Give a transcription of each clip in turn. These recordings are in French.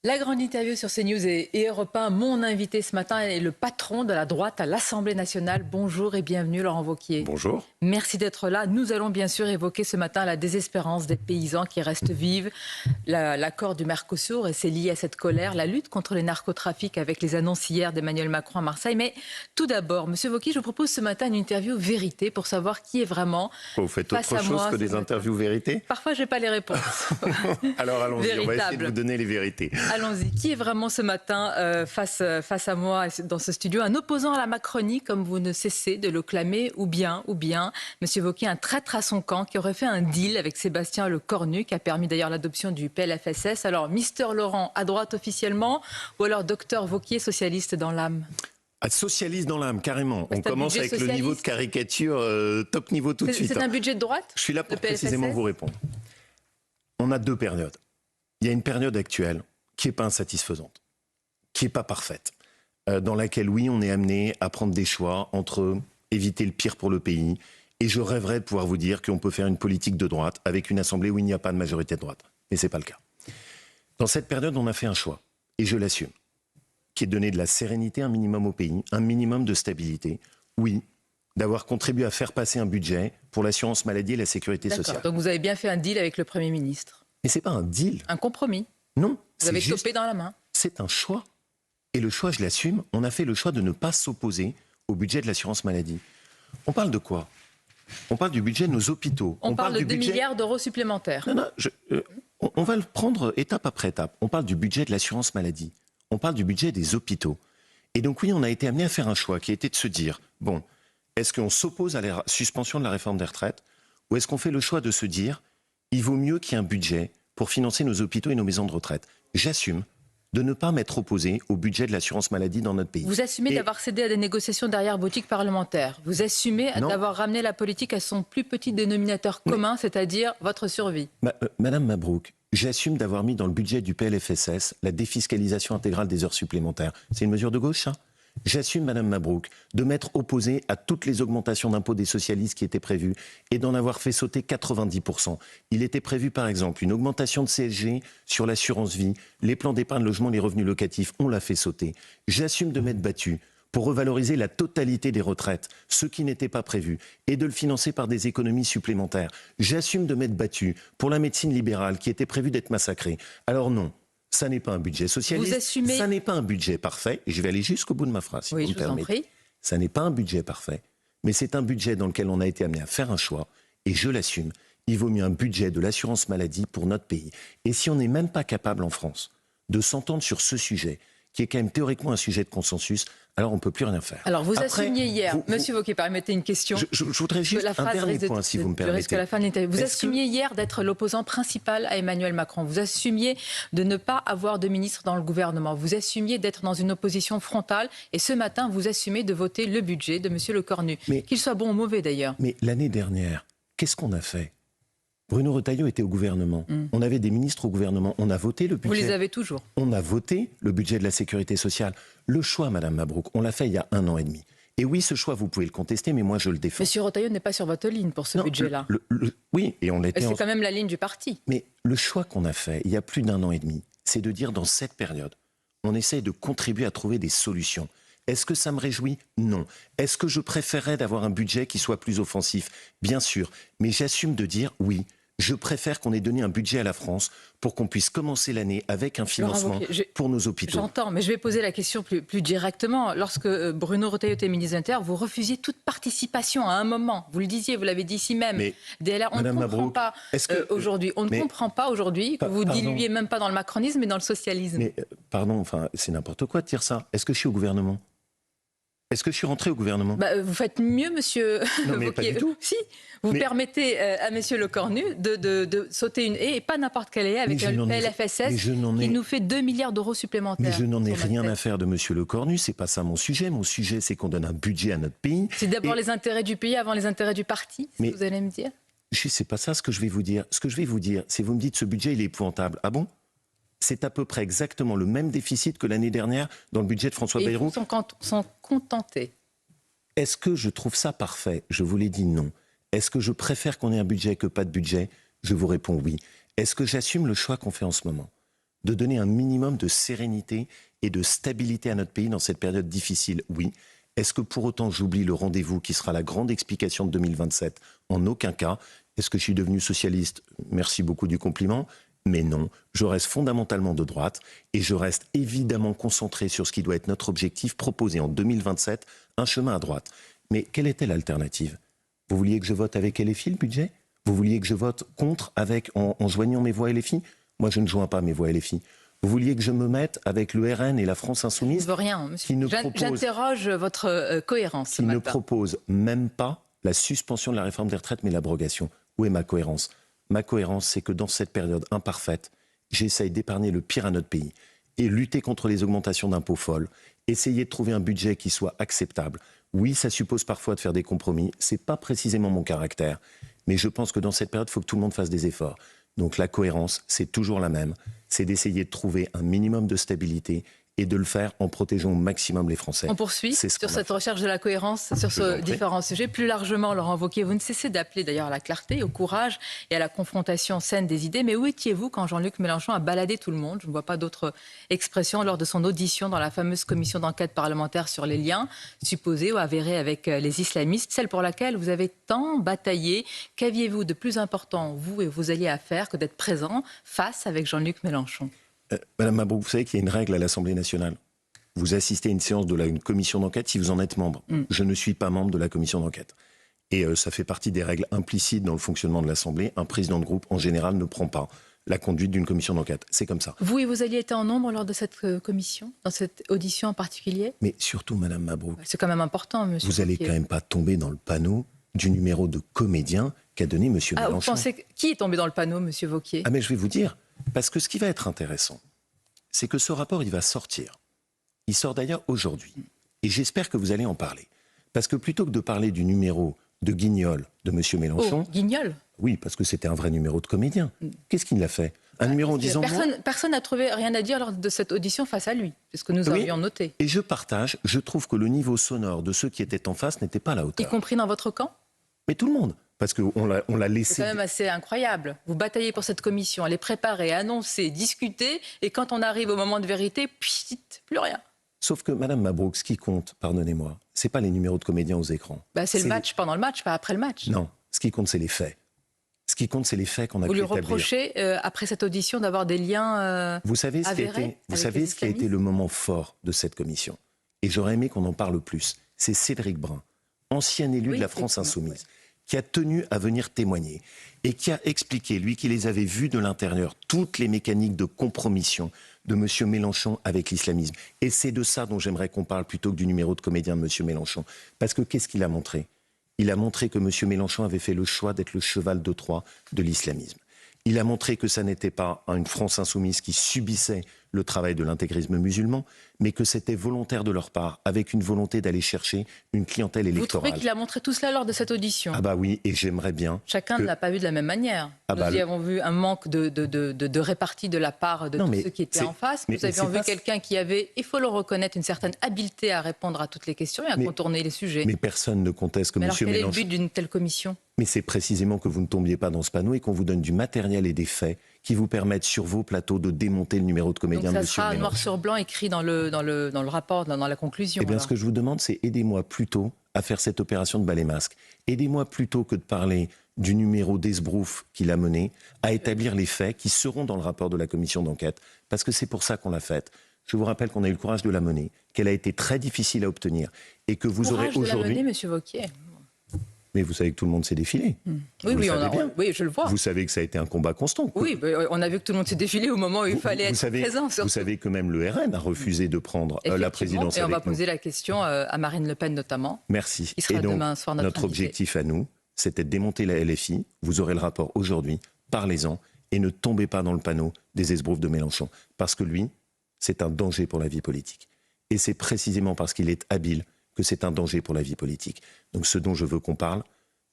La grande interview sur CNews et Europe 1. Mon invité ce matin est le patron de la droite à l'Assemblée nationale. Bonjour et bienvenue Laurent Wauquiez. Bonjour. Merci d'être là. Nous allons bien sûr évoquer ce matin la désespérance des paysans qui restent vives, l'accord du Mercosur et c'est lié à cette colère, la lutte contre les narcotrafics avec les annonces hier d'Emmanuel Macron à Marseille. Mais tout d'abord, Monsieur Wauquiez, je vous propose ce matin une interview vérité pour savoir qui est vraiment Vous faites autre chose que des interviews vérité? Parfois, je n'ai pas les réponses. Alors allons-y, on va essayer de vous donner les vérités. Allons-y. Qui est vraiment ce matin face à moi dans ce studio? Un opposant à la Macronie, comme vous ne cessez de le clamer, ou bien, Monsieur Wauquiez, un traître à son camp qui aurait fait un deal avec Sébastien Lecornu, qui a permis d'ailleurs l'adoption du PLFSS. Alors, Mister Laurent, à droite officiellement, ou alors Docteur Wauquiez, socialiste dans l'âme? Socialiste dans l'âme, carrément. On un commence avec budget le niveau de caricature, top niveau tout de suite. C'est un budget de droite? Je suis là pour précisément vous répondre. On a deux périodes. Il y a une période actuelle qui n'est pas insatisfaisante, qui n'est pas parfaite, dans laquelle, oui, on est amené à prendre des choix entre éviter le pire pour le pays, et je rêverais de pouvoir vous dire qu'on peut faire une politique de droite avec une assemblée où il n'y a pas de majorité de droite. Mais ce n'est pas le cas. Dans cette période, on a fait un choix, et je l'assume, qui est de donner de la sérénité un minimum au pays, un minimum de stabilité, oui, d'avoir contribué à faire passer un budget pour l'assurance maladie et la sécurité sociale. Donc vous avez bien fait un deal avec le Premier ministre. Mais ce n'est pas un deal. Un compromis. Non. Vous avez topé dans la main. C'est un choix. Et le choix, je l'assume, on a fait le choix de ne pas s'opposer au budget de l'assurance maladie. On parle de quoi? On parle du budget de nos hôpitaux. On parle de 2 milliards d'euros supplémentaires. Non, on va le prendre étape après étape. On parle du budget de l'assurance maladie. On parle du budget des hôpitaux. Et donc oui, on a été amené à faire un choix qui était de se dire, bon, est-ce qu'on s'oppose à la suspension de la réforme des retraites, ou est-ce qu'on fait le choix de se dire, il vaut mieux qu'il y ait un budget pour financer nos hôpitaux et nos maisons de retraite? J'assume de ne pas m'être opposé au budget de l'assurance maladie dans notre pays. Vous assumez d'avoir cédé à des négociations derrière boutique parlementaire. Vous assumez d'avoir ramené la politique à son plus petit dénominateur commun, c'est-à-dire votre survie. Madame Mabrouk, j'assume d'avoir mis dans le budget du PLFSS la défiscalisation intégrale des heures supplémentaires. C'est une mesure de gauche, ça? J'assume, Madame Mabrouk, de m'être opposé à toutes les augmentations d'impôts des socialistes qui étaient prévues et d'en avoir fait sauter 90%. Il était prévu, par exemple, une augmentation de CSG sur l'assurance vie, les plans d'épargne logement, les revenus locatifs, on l'a fait sauter. J'assume de m'être battu pour revaloriser la totalité des retraites, ce qui n'était pas prévu, et de le financer par des économies supplémentaires. J'assume de m'être battu pour la médecine libérale qui était prévue d'être massacrée. Alors non. Ça n'est pas un budget socialiste, ça n'est pas un budget parfait, et je vais aller jusqu'au bout de ma phrase, si vous me permettez. Ça n'est pas un budget parfait, mais c'est un budget dans lequel on a été amené à faire un choix, et je l'assume, il vaut mieux un budget de l'assurance maladie pour notre pays. Et si on n'est même pas capable en France de s'entendre sur ce sujet, qui est quand même théoriquement un sujet de consensus, alors on ne peut plus rien faire. Alors vous assumiez hier, Monsieur Wauquiez, permettez une question. Je voudrais juste un dernier point, si vous me permettez. Vous assumiez hier d'être l'opposant principal à Emmanuel Macron. Vous assumiez de ne pas avoir de ministre dans le gouvernement. Vous assumiez d'être dans une opposition frontale. Et ce matin, vous assumez de voter le budget de Monsieur Lecornu. Qu'il soit bon ou mauvais d'ailleurs. Mais l'année dernière, qu'est-ce qu'on a fait? Bruno Retailleau était au gouvernement. On avait des ministres au gouvernement. On a voté le budget. Vous les avez toujours. On a voté le budget de la sécurité sociale. Le choix, Madame Mabrouk, on l'a fait il y a 1 an et demi. Et oui, ce choix, vous pouvez le contester, mais moi, je le défends. Monsieur Retailleau n'est pas sur votre ligne pour ce budget-là. Oui, et on l'était. C'est quand même la ligne du parti. Mais le choix qu'on a fait il y a plus d'1 an et demi, c'est de dire dans cette période, on essaye de contribuer à trouver des solutions. Est-ce que ça me réjouit? Non. Est-ce que je préférerais d'avoir un budget qui soit plus offensif? Bien sûr. Mais j'assume de dire oui. Je préfère qu'on ait donné un budget à la France pour qu'on puisse commencer l'année avec un financement pour nos hôpitaux. J'entends, mais je vais poser la question plus directement. Lorsque Bruno Retailleau était ministre de l'Intérieur, vous refusiez toute participation à un moment. Vous le disiez, vous l'avez dit ici même. Mais, DLR, on ne comprend pas aujourd'hui. On ne comprend pas aujourd'hui que vous diluiez même pas dans le macronisme, mais dans le socialisme. Mais pardon, c'est n'importe quoi de dire ça. Est-ce que je suis au gouvernement? Est-ce que je suis rentré au gouvernement? Vous faites mieux, Monsieur Wauquiez. Pas du tout. Si, vous permettez à Monsieur Lecornu de sauter une haie, et pas n'importe quelle haie, avec un PLFSS qui nous fait 2 milliards d'euros supplémentaires. Mais je n'en ai rien à faire de Monsieur Lecornu, c'est pas ça mon sujet. Mon sujet, c'est qu'on donne un budget à notre pays. C'est d'abord les intérêts du pays avant les intérêts du parti, ce que vous allez me dire? C'est pas ça ce que je vais vous dire. Ce que je vais vous dire, c'est vous me dites ce budget, il est épouvantable. Ah bon? C'est à peu près exactement le même déficit que l'année dernière dans le budget de François Bayrou. Ils sont contentés. Est-ce que je trouve ça parfait? Je vous l'ai dit non. Est-ce que je préfère qu'on ait un budget que pas de budget? Je vous réponds oui. Est-ce que j'assume le choix qu'on fait en ce moment? de donner un minimum de sérénité et de stabilité à notre pays dans cette période difficile. Oui. Est-ce que pour autant j'oublie le rendez-vous qui sera la grande explication de 2027? En aucun cas. Est-ce que je suis devenu socialiste? Merci beaucoup du compliment. Mais non, je reste fondamentalement de droite et je reste évidemment concentré sur ce qui doit être notre objectif proposé en 2027, un chemin à droite. Mais quelle était l'alternative? Vous vouliez que je vote avec LFI le budget? Vous vouliez que je vote contre en joignant mes voix LFI? Moi, je ne joins pas mes voix LFI. Vous vouliez que je me mette avec le RN et la France Insoumise? Je ne veux rien, monsieur. J'interroge votre cohérence ce matin. Qui ne propose même pas la suspension de la réforme des retraites, mais l'abrogation. Où est ma cohérence? Ma cohérence, c'est que dans cette période imparfaite, j'essaye d'épargner le pire à notre pays et lutter contre les augmentations d'impôts folles, essayer de trouver un budget qui soit acceptable. Oui, ça suppose parfois de faire des compromis. C'est pas précisément mon caractère, mais je pense que dans cette période, il faut que tout le monde fasse des efforts. Donc la cohérence, c'est toujours la même. C'est d'essayer de trouver un minimum de stabilité et de le faire en protégeant au maximum les Français. On poursuit sur cette recherche de la cohérence sur ce différents sujets. Plus largement, Laurent Wauquiez, vous ne cessez d'appeler d'ailleurs à la clarté, au courage et à la confrontation saine des idées. Mais où étiez-vous quand Jean-Luc Mélenchon a baladé tout le monde? Je ne vois pas d'autre expression lors de son audition dans la fameuse commission d'enquête parlementaire sur les liens supposés ou avérés avec les islamistes, celle pour laquelle vous avez tant bataillé. Qu'aviez-vous de plus important, vous et vos alliés, à faire que d'être présent face avec Jean-Luc Mélenchon? Madame Mabrouk, vous savez qu'il y a une règle à l'Assemblée nationale. Vous assistez à une séance de une commission d'enquête si vous en êtes membre. Je ne suis pas membre de la commission d'enquête. Et ça fait partie des règles implicites dans le fonctionnement de l'Assemblée. Un président de groupe, en général, ne prend pas la conduite d'une commission d'enquête. C'est comme ça. Vous et vos alliés étaient en nombre lors de cette commission, dans cette audition en particulier? Mais surtout, Madame Mabrouk, c'est quand même important, monsieur. Vous n'allez quand même pas tomber dans le panneau du numéro de comédien qu'a donné monsieur Mélenchon. Vous pensez qui est tombé dans le panneau, monsieur Wauquiez? Mais je vais vous dire. Parce que ce qui va être intéressant, c'est que ce rapport, il va sortir. Il sort d'ailleurs aujourd'hui. Et j'espère que vous allez en parler. Parce que plutôt que de parler du numéro de Guignol de M. Mélenchon... Oh, Guignol? Oui, parce que c'était un vrai numéro de comédien. Qu'est-ce qu'il a fait? Un numéro en disant... Personne n'a trouvé rien à dire lors de cette audition face à lui. C'est ce que nous avions noté. Et je trouve que le niveau sonore de ceux qui étaient en face n'était pas à la hauteur. Y compris dans votre camp? Mais tout le monde. Parce qu'on l'a laissé... C'est quand même assez incroyable. Vous bataillez pour cette commission, elle est préparée, annoncée, discutée, et quand on arrive au moment de vérité, plus rien. Sauf que, Madame Mabrouk, ce qui compte, pardonnez-moi, c'est pas les numéros de comédiens aux écrans. C'est le match pendant le match, pas après le match. Non, ce qui compte, c'est les faits. Ce qui compte, c'est les faits qu'on a pu établir. Vous lui reprochez, après cette audition, d'avoir des liens Vous savez ce qui a été le moment fort de cette commission? Et j'aurais aimé qu'on en parle plus. C'est Cédric Brun, ancien élu de la France Insoumise, qui a tenu à venir témoigner et qui a expliqué, lui qui les avait vus de l'intérieur, toutes les mécaniques de compromission de M. Mélenchon avec l'islamisme. Et c'est de ça dont j'aimerais qu'on parle plutôt que du numéro de comédien de M. Mélenchon. Parce que qu'est-ce qu'il a montré? Il a montré que M. Mélenchon avait fait le choix d'être le cheval de Troie de l'islamisme. Il a montré que ça n'était pas une France insoumise qui subissait le travail de l'intégrisme musulman, mais que c'était volontaire de leur part, avec une volonté d'aller chercher une clientèle électorale. Vous trouvez qu'il a montré tout cela lors de cette audition? Ah bah oui, et j'aimerais bien... Chacun ne l'a pas vu de la même manière. Nous y avons vu un manque de répartie de la part de tous ceux qui étaient en face. Nous avions vu quelqu'un qui avait, il faut le reconnaître, une certaine habileté à répondre à toutes les questions et à contourner les sujets. Mais personne ne conteste que M. Mélenchon... quel est le but d'une telle commission? Mais c'est précisément que vous ne tombiez pas dans ce panneau et qu'on vous donne du matériel et des faits qui vous permettent sur vos plateaux de démonter le numéro de comédien de M. Mélenchon. Donc ça sera noir sur blanc écrit dans le rapport, dans la conclusion. Eh bien, ce que je vous demande, c'est aidez-moi plutôt à faire cette opération de balai masque. Aidez-moi plutôt que de parler du numéro d'esbrouf qu'il a mené, à établir les faits qui seront dans le rapport de la commission d'enquête. Parce que c'est pour ça qu'on l'a faite. Je vous rappelle qu'on a eu le courage de la mener, qu'elle a été très difficile à obtenir et que vous aurez aujourd'hui... Courage de la mener, monsieur Wauquiez. Mais vous savez que tout le monde s'est défilé. Oui, je le vois. Vous savez que ça a été un combat constant. Oui, on a vu que tout le monde s'est défilé au moment où il fallait être présent. Vous savez que même le RN a refusé de prendre la présidence. Et on va avec nous. poser la question à Marine Le Pen notamment. Merci. Qui sera demain soir notre objectif à nous, c'était de démonter la LFI. Vous aurez le rapport aujourd'hui. Parlez-en et ne tombez pas dans le panneau des esbroufs de Mélenchon. Parce que lui, c'est un danger pour la vie politique. Et c'est précisément parce qu'il est habile que c'est un danger pour la vie politique. Donc ce dont je veux qu'on parle,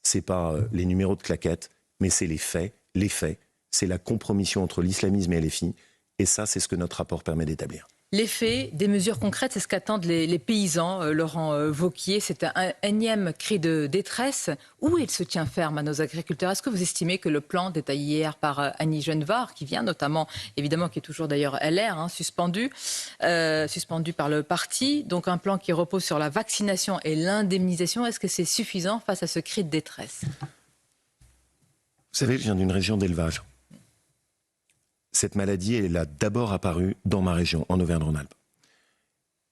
c'est pas les numéros de claquettes, mais c'est les faits. Les faits, c'est la compromission entre l'islamisme et LFI. Et ça, c'est ce que notre rapport permet d'établir. L'effet des mesures concrètes, c'est ce qu'attendent les paysans, Laurent Wauquiez. C'est un énième cri de détresse. Où est le soutien ferme à nos agriculteurs? Est-ce que vous estimez que le plan détaillé hier par Annie Genevard, qui vient notamment, évidemment, qui est toujours d'ailleurs LR, suspendu par le parti, donc un plan qui repose sur la vaccination et l'indemnisation, est-ce que c'est suffisant face à ce cri de détresse? Vous savez, je viens d'une région d'élevage. Cette maladie, elle a d'abord apparu dans ma région, en Auvergne-Rhône-Alpes.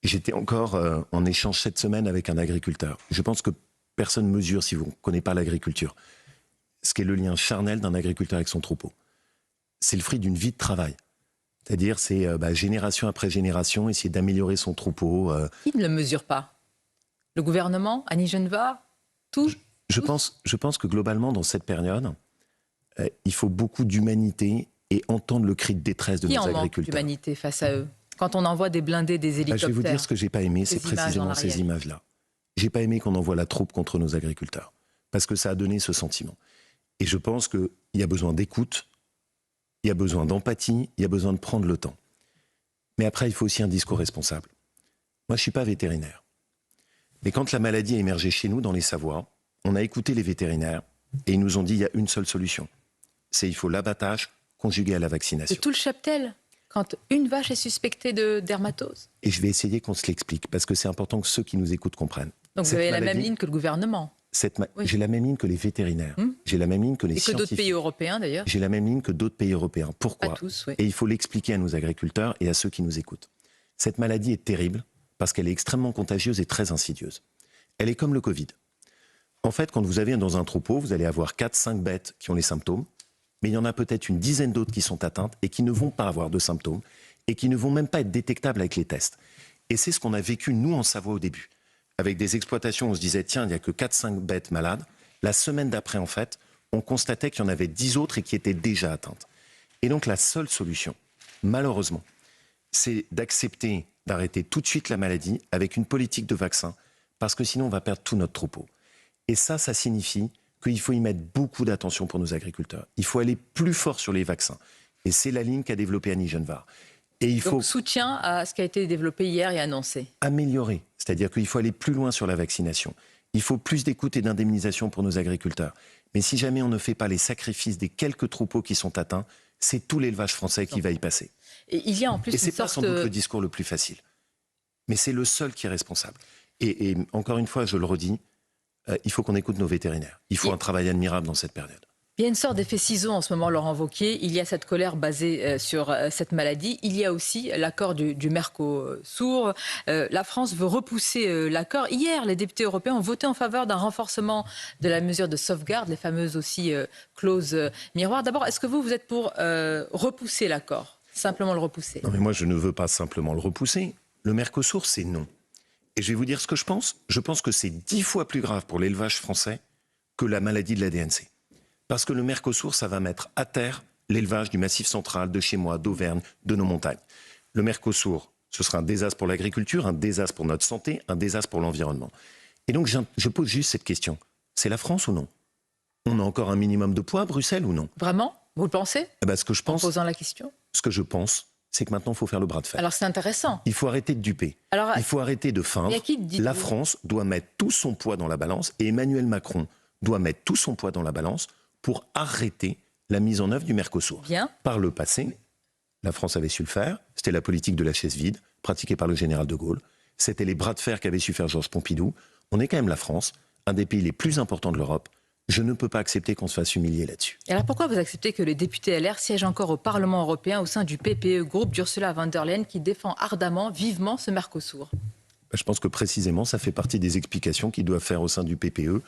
J'étais encore en échange cette semaine avec un agriculteur. Je pense que personne ne mesure, si vous ne connaissez pas l'agriculture, ce qu'est le lien charnel d'un agriculteur avec son troupeau. C'est le fruit d'une vie de travail. C'est-à-dire, c'est génération après génération, essayer d'améliorer son troupeau. Qui ne le mesure pas? Le gouvernement, Annie Genevard, tous? Je pense que globalement, dans cette période, il faut beaucoup d'humanité et entendre le cri de détresse de nos agriculteurs. Qui en manque d'humanité face à eux? Quand on envoie des blindés, des hélicoptères. Je vais vous dire ce que j'ai pas aimé, c'est précisément ces images-là. J'ai pas aimé qu'on envoie la troupe contre nos agriculteurs, parce que ça a donné ce sentiment. Et je pense qu'il y a besoin d'écoute, il y a besoin d'empathie, il y a besoin de prendre le temps. Mais après, il faut aussi un discours responsable. Moi, je suis pas vétérinaire. Mais quand la maladie a émergé chez nous, dans les Savoies, on a écouté les vétérinaires et ils nous ont dit il y a une seule solution. C'est il faut l'abattage conjugué à la vaccination. C'est tout le cheptel, quand une vache est suspectée de dermatose. Et je vais essayer qu'on se l'explique, parce que c'est important que ceux qui nous écoutent comprennent. Donc vous avez la même ligne que le gouvernement? Oui. J'ai la même ligne que les vétérinaires. J'ai la même ligne que les scientifiques. Et que d'autres pays européens, d'ailleurs. J'ai la même ligne que d'autres pays européens. Pourquoi? Pas tous, oui. Et il faut l'expliquer à nos agriculteurs et à ceux qui nous écoutent. Cette maladie est terrible, parce qu'elle est extrêmement contagieuse et très insidieuse. Elle est comme le Covid. En fait, quand vous avez dans un troupeau, vous allez avoir 4-5 bêtes qui ont les symptômes, mais il y en a peut-être une dizaine d'autres qui sont atteintes et qui ne vont pas avoir de symptômes et qui ne vont même pas être détectables avec les tests. Et c'est ce qu'on a vécu, nous, en Savoie au début. Avec des exploitations, on se disait, tiens, il n'y a que 4-5 bêtes malades. La semaine d'après, en fait, on constatait qu'il y en avait 10 autres et qui étaient déjà atteintes. Et donc, la seule solution, malheureusement, c'est d'accepter d'arrêter tout de suite la maladie avec une politique de vaccin, parce que sinon, on va perdre tout notre troupeau. Et ça signifie qu'il faut y mettre beaucoup d'attention pour nos agriculteurs. Il faut aller plus fort sur les vaccins. Et c'est la ligne qu'a développée Annie Genevard. Et il faut soutien à ce qui a été développé hier et annoncé. Améliorer, c'est-à-dire qu'il faut aller plus loin sur la vaccination. Il faut plus d'écoute et d'indemnisation pour nos agriculteurs. Mais si jamais on ne fait pas les sacrifices des quelques troupeaux qui sont atteints, c'est tout l'élevage français qui va y passer. Et il y a en plus c'est pas sans doute le discours le plus facile. Mais c'est le seul qui est responsable. Et encore une fois, je le redis, il faut qu'on écoute nos vétérinaires. Il faut un travail admirable dans cette période. Il y a une sorte d'effet ciseau en ce moment, Laurent Wauquiez. Il y a cette colère basée sur cette maladie. Il y a aussi l'accord du Mercosur. La France veut repousser l'accord. Hier, les députés européens ont voté en faveur d'un renforcement de la mesure de sauvegarde, les fameuses aussi clauses miroirs. D'abord, est-ce que vous êtes pour repousser l'accord? Simplement le repousser? Non, mais moi, je ne veux pas simplement le repousser. Le Mercosur, c'est non. Et je vais vous dire ce que je pense. Je pense que c'est 10 fois plus grave pour l'élevage français que la maladie de la DNC. Parce que le Mercosur, ça va mettre à terre l'élevage du Massif central, de chez moi, d'Auvergne, de nos montagnes. Le Mercosur, ce sera un désastre pour l'agriculture, un désastre pour notre santé, un désastre pour l'environnement. Et donc, je pose juste cette question. C'est la France ou non? On a encore un minimum de poids à Bruxelles ou non? Vraiment? Vous le pensez? Ce que je pense, en posant la question. Ce que je pense, c'est que maintenant, il faut faire le bras de fer. Alors, c'est intéressant. Il faut arrêter de duper. Il faut arrêter de feindre. La France doit mettre tout son poids dans la balance et Emmanuel Macron doit mettre tout son poids dans la balance pour arrêter la mise en œuvre du Mercosur. Bien. Par le passé, la France avait su le faire. C'était la politique de la chaise vide, pratiquée par le général de Gaulle. C'était les bras de fer qu'avait su faire Georges Pompidou. On est quand même la France, un des pays les plus importants de l'Europe. Je ne peux pas accepter qu'on se fasse humilier là-dessus. Et alors pourquoi vous acceptez que les députés LR siègent encore au Parlement européen au sein du PPE, groupe d'Ursula von der Leyen, qui défend ardemment, vivement ce Mercosur? Je pense que précisément, ça fait partie des explications qu'ils doivent faire au sein du PPE.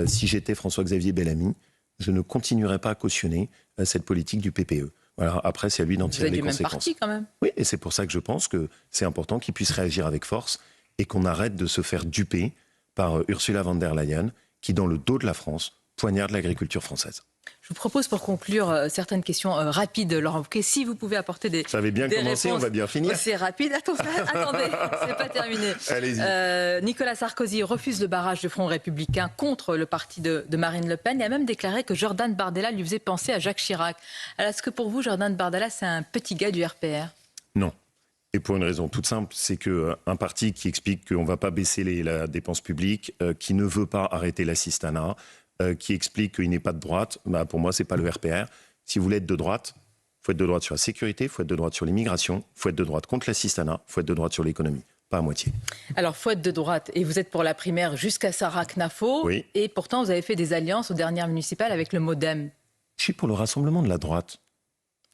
Si j'étais François-Xavier Bellamy, je ne continuerai pas à cautionner cette politique du PPE. Voilà, après, c'est à lui d'en tirer les conséquences. Vous êtes du même parti, quand même. Oui, et c'est pour ça que je pense que c'est important qu'il puisse réagir avec force et qu'on arrête de se faire duper par Ursula von der Leyen, qui, dans le dos de la France, poignarde l'agriculture française. Je vous propose pour conclure certaines questions rapides, Laurent Wauquiez. Si vous pouvez apporter des Ça avait bien commencé, on va bien finir. C'est rapide. Attendez, c'est pas terminé. Allez-y. Nicolas Sarkozy refuse le barrage du Front républicain contre le parti de Marine Le Pen et a même déclaré que Jordan Bardella lui faisait penser à Jacques Chirac. Alors, est-ce que pour vous, Jordan Bardella, c'est un petit gars du RPR? Non. Et pour une raison toute simple, c'est qu'un parti qui explique qu'on ne va pas baisser la dépense publique, qui ne veut pas arrêter l'assistanat, qui explique qu'il n'est pas de droite, bah pour moi, ce n'est pas le RPR. Si vous voulez être de droite, il faut être de droite sur la sécurité, il faut être de droite sur l'immigration, il faut être de droite contre l'assistanat, il faut être de droite sur l'économie. Pas à moitié. Alors, faut être de droite. Et vous êtes pour la primaire jusqu'à Sarah Knafo. Oui. Et pourtant, vous avez fait des alliances aux dernières municipales avec le MoDem. Je suis pour le rassemblement de la droite.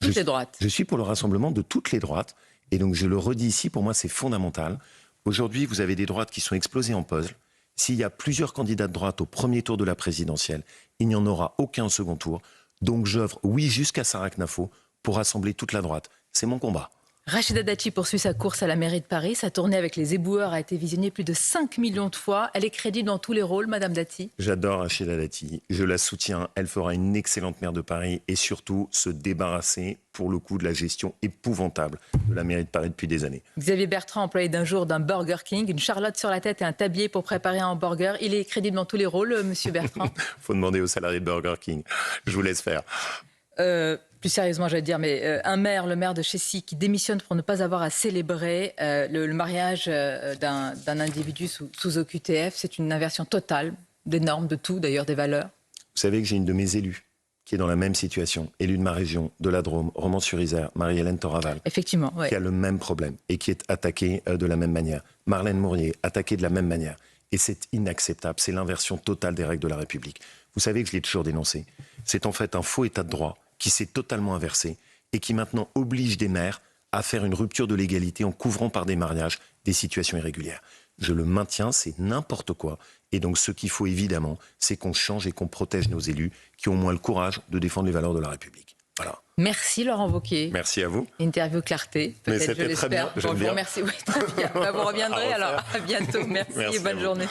Toutes les droites. Je suis pour le rassemblement de toutes les droites. Et donc, je le redis ici, pour moi, c'est fondamental. Aujourd'hui, vous avez des droites qui sont explosées en puzzle. S'il y a plusieurs candidats de droite au premier tour de la présidentielle, il n'y en aura aucun au second tour. Donc, j'œuvre, oui, jusqu'à Sarah Knafo pour rassembler toute la droite. C'est mon combat. Rachida Dati poursuit sa course à la mairie de Paris. Sa tournée avec les éboueurs a été visionnée plus de 5 millions de fois. Elle est crédible dans tous les rôles, Madame Dati. J'adore Rachida Dati. Je la soutiens. Elle fera une excellente maire de Paris et surtout se débarrasser, pour le coup, de la gestion épouvantable de la mairie de Paris depuis des années. Xavier Bertrand, employé d'un jour d'un Burger King, une charlotte sur la tête et un tablier pour préparer un hamburger. Il est crédible dans tous les rôles, Monsieur Bertrand. Faut demander aux salariés de Burger King. Je vous laisse faire. Plus sérieusement, j'allais dire, mais un maire, le maire de Chessy, qui démissionne pour ne pas avoir à célébrer le mariage d'un individu sous OQTF, c'est une inversion totale des normes, de tout, d'ailleurs, des valeurs. Vous savez que j'ai une de mes élus qui est dans la même situation, élue de ma région, de la Drôme, Romans-sur-Isère, Marie-Hélène Toraval. Effectivement, ouais. Qui a le même problème et qui est attaquée de la même manière. Marlène Mourier, attaquée de la même manière. Et c'est inacceptable, c'est l'inversion totale des règles de la République. Vous savez que je l'ai toujours dénoncé. C'est en fait un faux état de droit qui s'est totalement inversé et qui maintenant oblige des maires à faire une rupture de l'égalité en couvrant par des mariages des situations irrégulières. Je le maintiens, c'est n'importe quoi. Et donc ce qu'il faut évidemment, c'est qu'on change et qu'on protège nos élus qui ont au moins le courage de défendre les valeurs de la République. Voilà. Merci Laurent Wauquiez. Merci à vous. Interview clarté, peut-être, je l'espère. Très bien, Bon, je vous remercie. Oui, très bien. Vous reviendrez alors. À bientôt. Merci et bonne journée.